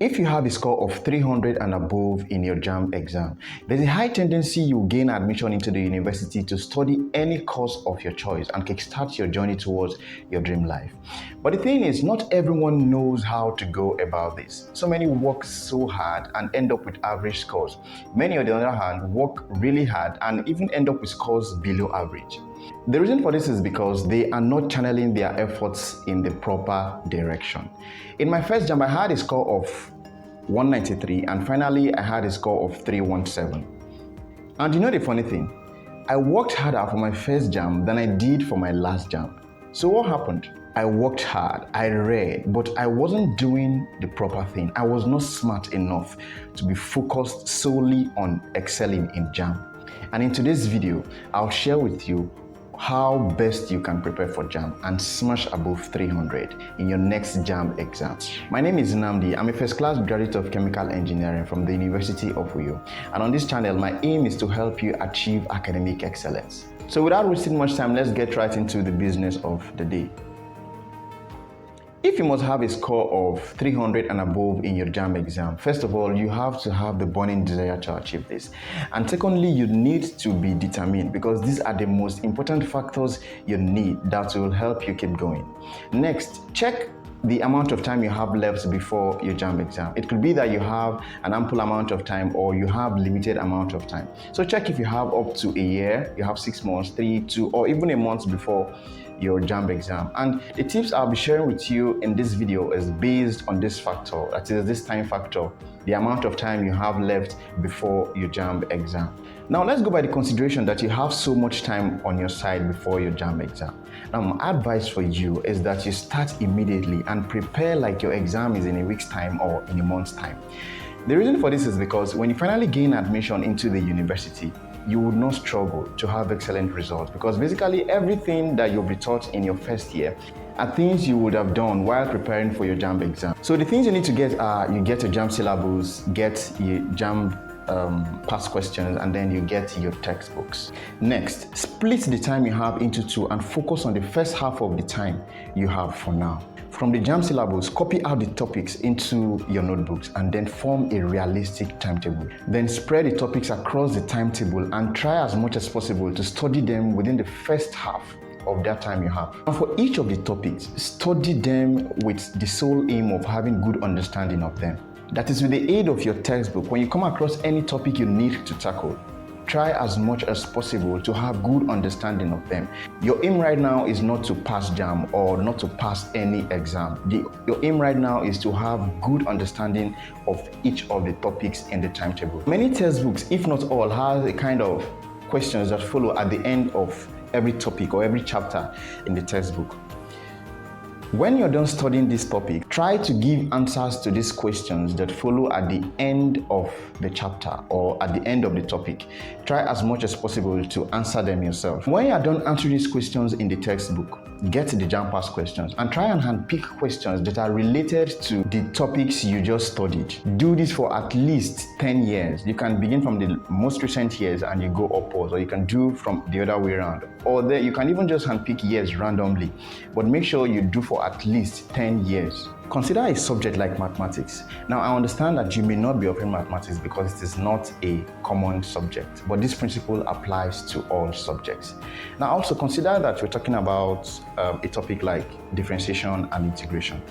If you have a score of 300 and above in your JAMB exam, there's a high tendency you gain admission into the university to study any course of your choice and kickstart your journey towards your dream life. But the thing is, not everyone knows how to go about this. So many work so hard and end up with average scores. Many, on the other hand, work really hard and even end up with scores below average. The reason for this is because they are not channeling their efforts in the proper direction. In my first JAMB, I had a score of 193 and finally I had a score of 317. And you know the funny thing? I worked harder for my first JAMB than I did for my last JAMB. So what happened? I worked hard, I read, but I wasn't doing the proper thing. I was not smart enough to be focused solely on excelling in JAMB. And in today's video, I'll share with you how best you can prepare for JAMB and smash above 300 in your next JAMB exam. My name is Nnamdi. I'm a first-class graduate of chemical engineering from the University of Uyo. And on this channel, my aim is to help you achieve academic excellence. So without wasting much time, let's get right into the business of the day. If you must have a score of 300 and above in your JAMB exam, first of all, you have to have the burning desire to achieve this. And secondly, you need to be determined because these are the most important factors you need that will help you keep going. Next, check the amount of time you have left before your JAMB exam. It could be that you have an ample amount of time or you have limited amount of time. So check if you have up to a year, you have 6 months, 3, 2, or even a month before your JAMB exam. And the tips I'll be sharing with you in this video is based on this factor, that is this time factor, the amount of time you have left before your JAMB exam. Now let's go by the consideration that you have so much time on your side before your JAMB exam. Now my advice for you is that you start immediately and prepare like your exam is in a week's time or in a month's time. The reason for this is because when you finally gain admission into the university, you would not struggle to have excellent results because basically everything that you'll be taught in your first year are things you would have done while preparing for your JAMB exam. So the things you need to get are, you get your JAMB syllabus, get your JAMB past questions, and then you get your textbooks. Next, split the time you have into two and focus on the first half of the time you have for now. From the JAMB syllabus, copy out the topics into your notebooks and then form a realistic timetable. Then spread the topics across the timetable and try as much as possible to study them within the first half of that time you have. And for each of the topics, study them with the sole aim of having good understanding of them. That is, with the aid of your textbook, when you come across any topic you need to tackle, try as much as possible to have good understanding of them. Your aim right now is not to pass JAMB or not to pass any exam. Your aim right now is to have good understanding of each of the topics in the timetable. Many textbooks, if not all, have a kind of questions that follow at the end of every topic or every chapter in the textbook. When you're done studying this topic, try to give answers to these questions that follow at the end of the chapter or at the end of the topic. Try as much as possible to answer them yourself. When you're done answering these questions in the textbook, get the JAMB past questions and try and handpick questions that are related to the topics you just studied. Do this for at least 10 years. You can begin from the most recent years and you go upwards, or you can do from the other way around. Or you can even just handpick years randomly, but make sure you do for at least 10 years. Consider a subject like mathematics. Now, I understand that you may not be offering mathematics because it is not a common subject, but this principle applies to all subjects. Now, also consider that we're talking about a topic like differentiation and integration.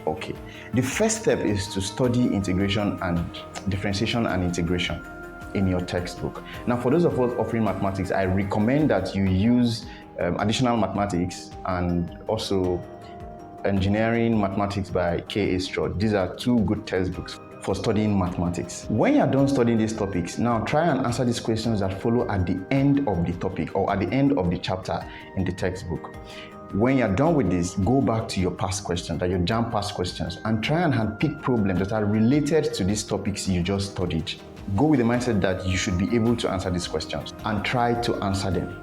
Okay, the first step is to study integration and differentiation and integration in your textbook. Now, for those of us offering mathematics, I recommend that you use additional mathematics and also Engineering Mathematics by K.A. Stroud. These are two good textbooks for studying mathematics. When you're done studying these topics, now try and answer these questions that follow at the end of the topic or at the end of the chapter in the textbook. When you're done with this, go back to your past questions, your JAMB past questions, and try and handpick problems that are related to these topics you just studied. Go with the mindset that you should be able to answer these questions and try to answer them.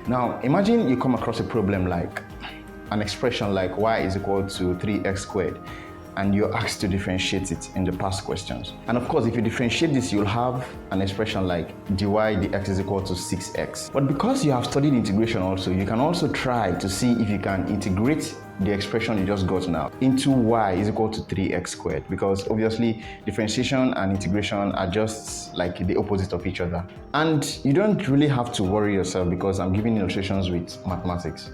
Now, imagine you come across a problem like an expression like y is equal to 3x squared, and you're asked to differentiate it in the past questions. And of course, if you differentiate this, you'll have an expression like dy dx is equal to 6x. But because you have studied integration also, you can also try to see if you can integrate the expression you just got now into y is equal to 3x squared, because obviously differentiation and integration are just like the opposite of each other. And you don't really have to worry yourself because I'm giving illustrations with mathematics.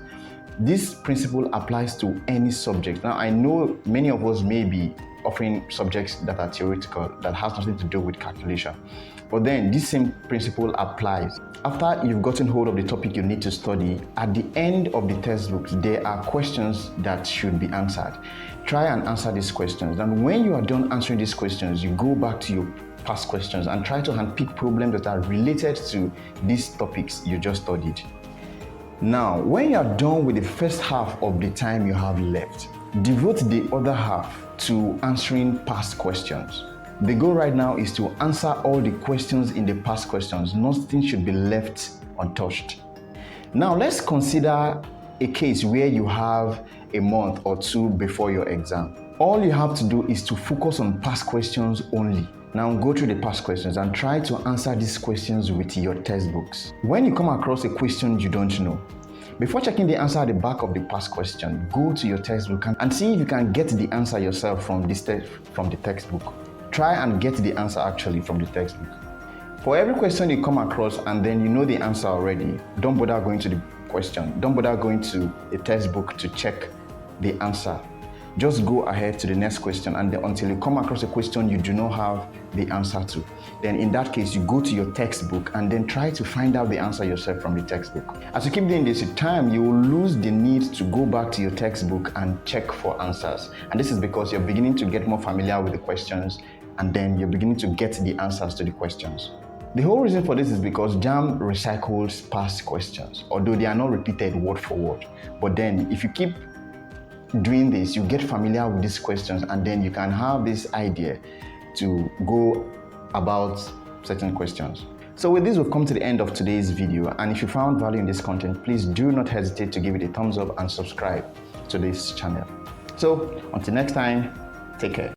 This principle applies to any subject. Now, I know many of us may be offering subjects that are theoretical, that has nothing to do with calculation. But then this same principle applies. After you've gotten hold of the topic you need to study, at the end of the textbooks, there are questions that should be answered. Try and answer these questions. And when you are done answering these questions, you go back to your past questions and try to handpick problems that are related to these topics you just studied. Now, when you are done with the first half of the time you have left, devote the other half to answering past questions. The goal right now is to answer all the questions in the past questions. Nothing should be left untouched. Now, let's consider a case where you have a month or two before your exam. All you have to do is to focus on past questions only. Now go through the past questions and try to answer these questions with your textbooks. When you come across a question you don't know, before checking the answer at the back of the past question, go to your textbook and see if you can get the answer yourself from the textbook. Try and get the answer actually from the textbook. For every question you come across and then you know the answer already, don't bother going to the question. Don't bother going to a textbook to check the answer. Just go ahead to the next question, and then until you come across a question you do not have the answer to, then in that case you go to your textbook and then try to find out the answer yourself from the textbook. As you keep doing this with time, you will lose the need to go back to your textbook and check for answers. And this is because you're beginning to get more familiar with the questions, and then you're beginning to get the answers to the questions. The whole reason for this is because JAMB recycles past questions, although they are not repeated word for word. But then if you keep doing this, you get familiar with these questions, and then you can have this idea to go about certain questions. So with this, we've come to the end of today's video, and if you found value in this content, please do not hesitate to give it a thumbs up and subscribe to this channel. So until next time, take care.